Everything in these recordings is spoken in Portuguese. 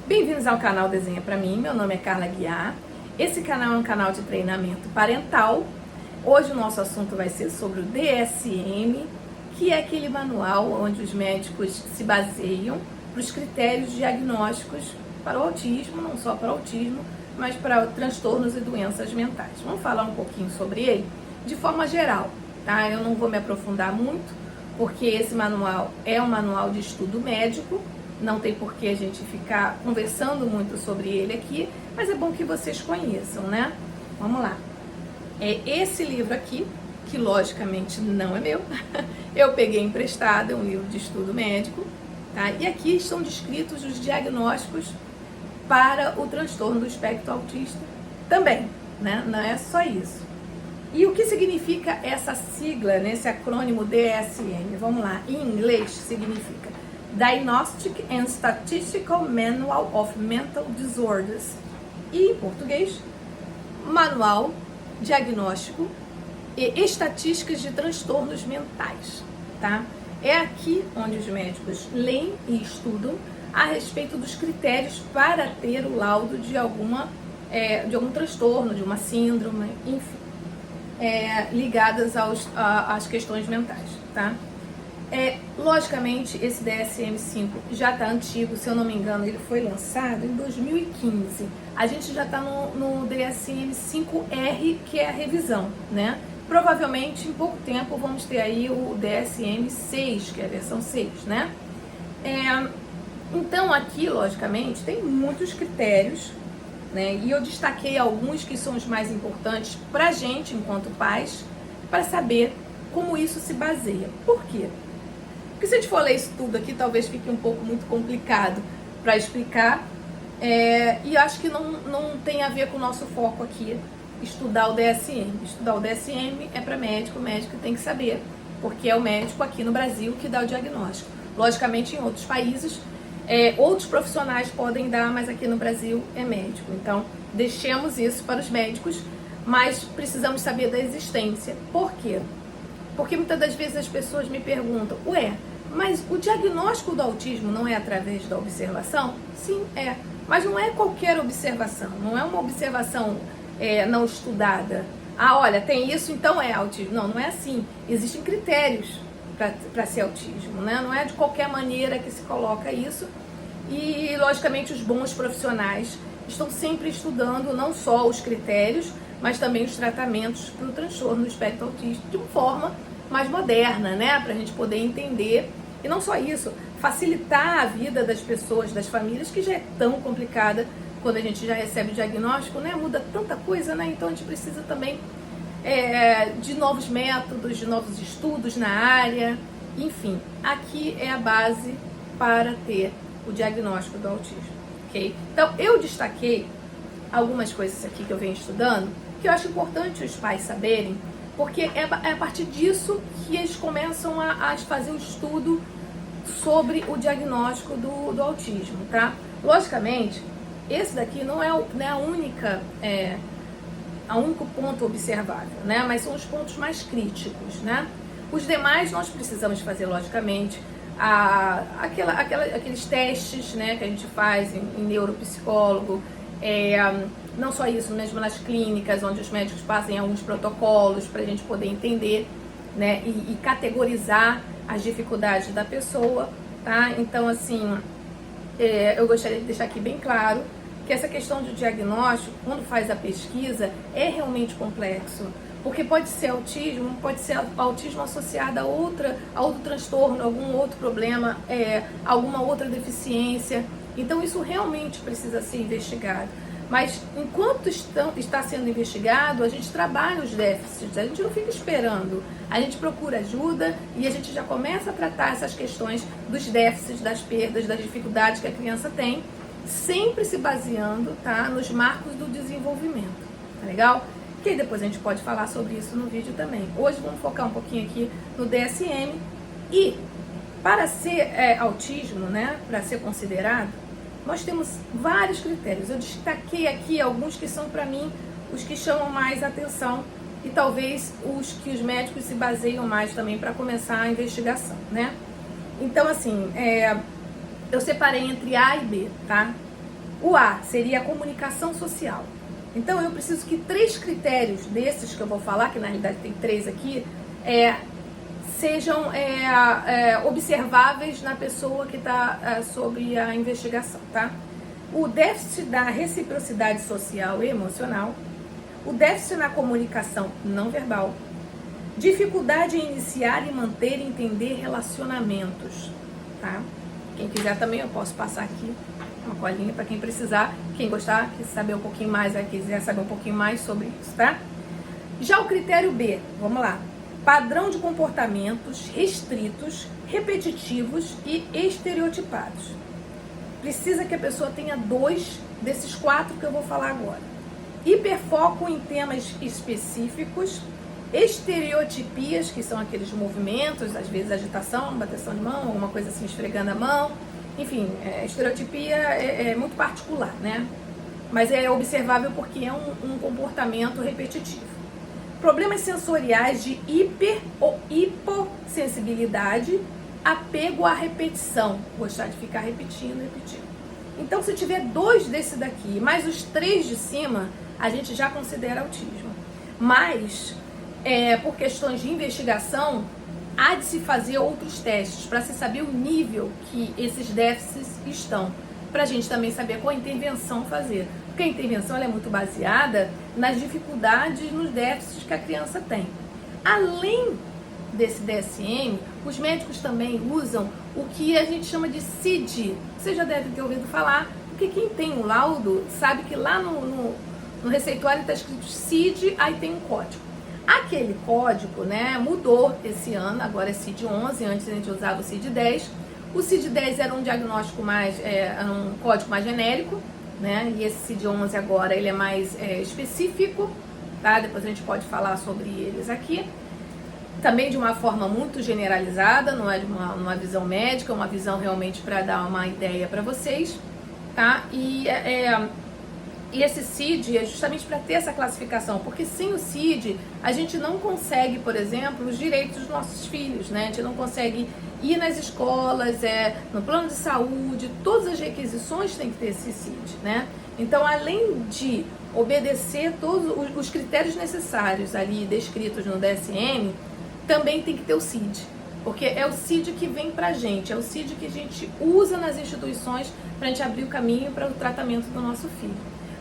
Bem-vindos ao canal Desenha Pra Mim, meu nome é Carla Guiar. Esse canal é um canal de treinamento parental. Hoje o nosso assunto vai ser sobre o DSM, que é aquele manual onde os médicos se baseiam para os critérios diagnósticos para o autismo, não só para o autismo, mas para transtornos e doenças mentais. Vamos falar um pouquinho sobre ele de forma geral, tá? Eu não vou me aprofundar muito, porque esse manual é um manual de estudo médico, não tem por que a gente ficar conversando muito sobre ele aqui, mas é bom que vocês conheçam, né? Vamos lá. É esse livro aqui, que logicamente não é meu, eu peguei emprestado, é um livro de estudo médico, tá? E aqui estão descritos os diagnósticos para o transtorno do espectro autista também, né? Não é só isso. E o que significa essa sigla, né? Esse acrônimo DSM? Vamos lá, em inglês significa Diagnostic and Statistical Manual of Mental Disorders. E em português, Manual Diagnóstico e Estatísticas de Transtornos Mentais, tá? É aqui onde os médicos leem e estudam a respeito dos critérios para ter o laudo de algum transtorno, de uma síndrome, enfim, ligadas às questões mentais, tá? Logicamente, esse DSM-5 já está antigo, se eu não me engano, ele foi lançado em 2015. A gente já está no DSM-5R, que é a revisão, né? Provavelmente, em pouco tempo, vamos ter aí o DSM-6, que é a versão 6, né? Então, aqui, logicamente, tem muitos critérios, né? E eu destaquei alguns que são os mais importantes para a gente, enquanto pais, para saber como isso se baseia. Por quê? Porque se a gente for ler isso tudo aqui, talvez fique um pouco muito complicado para explicar. E acho que não tem a ver com o nosso foco aqui, estudar o DSM. Estudar o DSM é para médico, o médico tem que saber, porque é o médico aqui no Brasil que dá o diagnóstico. Logicamente, em outros países, outros profissionais podem dar, mas aqui no Brasil é médico. Então, deixemos isso para os médicos, mas precisamos saber da existência. Por quê? Porque muitas das vezes as pessoas me perguntam, mas o diagnóstico do autismo não é através da observação? Sim, é. Mas não é qualquer observação, não é uma observação não estudada. Olha, tem isso, então é autismo. Não é assim. Existem critérios para ser autismo, né? Não é de qualquer maneira que se coloca isso. E, logicamente, os bons profissionais estão sempre estudando não só os critérios, mas também os tratamentos para o transtorno do espectro autista de uma forma mais moderna, né? Para a gente poder entender. E não só isso, facilitar a vida das pessoas, das famílias, que já é tão complicada quando a gente já recebe o diagnóstico, né? Muda tanta coisa, né? Então a gente precisa também de novos métodos, de novos estudos na área. Enfim, aqui é a base para ter o diagnóstico do autismo, ok? Então eu destaquei algumas coisas aqui que eu venho estudando, que eu acho importante os pais saberem, porque é a partir disso que eles começam a fazer o estudo sobre o diagnóstico do autismo, tá? Logicamente, esse daqui não é a único ponto observável, né? Mas são os pontos mais críticos, né? Os demais nós precisamos fazer, logicamente, aqueles testes, né, que a gente faz em neuropsicólogo, não só isso, mesmo nas clínicas, onde os médicos fazem alguns protocolos para a gente poder entender, né, e categorizar as dificuldades da pessoa, tá? Então, assim, eu gostaria de deixar aqui bem claro que essa questão de diagnóstico, quando faz a pesquisa, é realmente complexo, porque pode ser autismo, pode ser autismo associado a outro transtorno, algum outro problema, alguma outra deficiência. Então, isso realmente precisa ser investigado. Mas, enquanto está sendo investigado, a gente trabalha os déficits, a gente não fica esperando. A gente procura ajuda e a gente já começa a tratar essas questões dos déficits, das perdas, das dificuldades que a criança tem, sempre se baseando, tá, nos marcos do desenvolvimento. Tá legal? Que depois a gente pode falar sobre isso no vídeo também. Hoje vamos focar um pouquinho aqui no DSM. E, para ser autismo, né, para ser considerado, nós temos vários critérios. Eu destaquei aqui alguns que são, para mim, os que chamam mais atenção e talvez os que os médicos se baseiam mais também para começar a investigação, né? Então, assim, eu separei entre A e B, tá? O A seria a comunicação social. Então eu preciso que 3 critérios desses que eu vou falar, que na realidade tem 3 aqui, sejam observáveis na pessoa que está sobre a investigação, tá? O déficit da reciprocidade social e emocional, o déficit na comunicação não verbal, dificuldade em iniciar e manter e entender relacionamentos, tá? Quem quiser também eu posso passar aqui uma colinha para quem precisar, quem gostar, quiser saber um pouquinho mais, quiser saber um pouquinho mais sobre isso, tá? Já o critério B, vamos lá. Padrão de comportamentos restritos, repetitivos e estereotipados. Precisa que a pessoa tenha 2 desses 4 que eu vou falar agora. Hiperfoco em temas específicos, estereotipias, que são aqueles movimentos, às vezes agitação, bateção de mão, alguma coisa assim, esfregando a mão. Enfim, estereotipia é muito particular, né? Mas é observável porque é um comportamento repetitivo. Problemas sensoriais de hiper ou hipossensibilidade, apego à repetição, gostar de ficar repetindo. Então, se tiver 2 desse daqui, mais os 3 de cima, a gente já considera autismo. Mas, por questões de investigação, há de se fazer outros testes para se saber o nível que esses déficits estão, para a gente também saber qual intervenção fazer. Porque a intervenção ela é muito baseada nas dificuldades, nos déficits que a criança tem. Além desse DSM, os médicos também usam o que a gente chama de CID. Vocês já devem ter ouvido falar, porque quem tem um laudo sabe que lá no receituário está escrito CID, aí tem um código. Aquele código, né, mudou esse ano, agora é CID-11, antes a gente usava o CID-10. O CID-10 era um diagnóstico mais, era um código mais genérico, né, e esse CID-11 agora ele é mais específico, tá? Depois a gente pode falar sobre eles aqui. Também de uma forma muito generalizada, não é de uma visão médica, uma visão realmente para dar uma ideia para vocês, tá? E esse CID é justamente para ter essa classificação, porque sem o CID a gente não consegue, por exemplo, os direitos dos nossos filhos, né? A gente não consegue ir nas escolas, no plano de saúde, todas as requisições tem que ter esse CID, né? Então, além de obedecer todos os critérios necessários ali descritos no DSM, também tem que ter o CID, porque é o CID que vem pra gente, é o CID que a gente usa nas instituições pra gente abrir o caminho para o tratamento do nosso filho.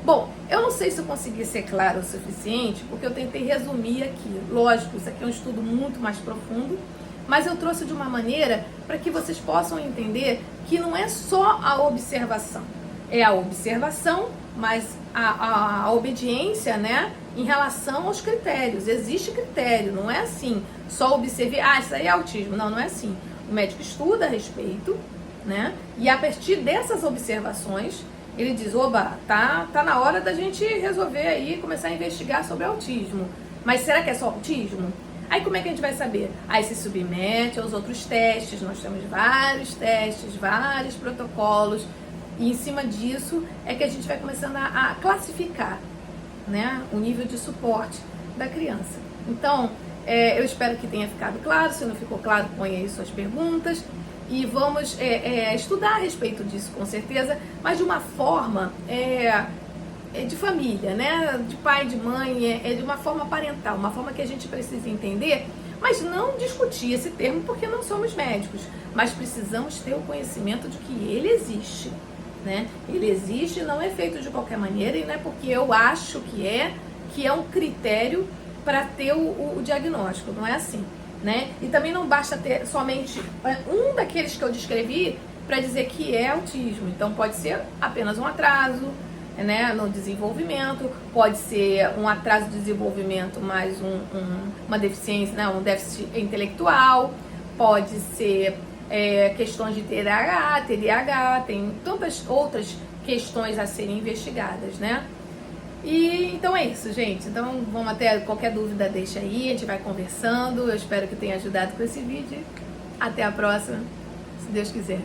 Bom, eu não sei se eu consegui ser claro o suficiente, porque eu tentei resumir aqui. Lógico, isso aqui é um estudo muito mais profundo, mas eu trouxe de uma maneira para que vocês possam entender que não é só a observação. É a observação, mas a obediência, né, em relação aos critérios. Existe critério, não é assim, só observar, isso aí é autismo. Não, não é assim. O médico estuda a respeito, né, e a partir dessas observações, ele diz, oba, tá na hora da gente resolver aí, começar a investigar sobre autismo. Mas será que é só autismo? Aí como é que a gente vai saber? Aí se submete aos outros testes, nós temos vários testes, vários protocolos, e em cima disso é que a gente vai começando a classificar, né, o nível de suporte da criança. Então, eu espero que tenha ficado claro. Se não ficou claro, ponha aí suas perguntas. E vamos estudar a respeito disso, com certeza, mas de uma forma de família, né? De pai, de mãe, de uma forma parental, uma forma que a gente precisa entender, mas não discutir esse termo porque não somos médicos, mas precisamos ter o conhecimento de que ele existe, né? Ele existe, não é feito de qualquer maneira, e não é porque eu acho que é um critério para ter o diagnóstico, não é assim. Né? E também não basta ter somente um daqueles que eu descrevi para dizer que é autismo. Então pode ser apenas um atraso, né, no desenvolvimento, pode ser um atraso de desenvolvimento mais uma deficiência, né, um déficit intelectual, pode ser questões de TDAH, tem tantas outras questões a serem investigadas, né? E então é isso, gente. Então vamos até qualquer dúvida, deixa aí, a gente vai conversando. Eu espero que tenha ajudado com esse vídeo. Até a próxima, se Deus quiser.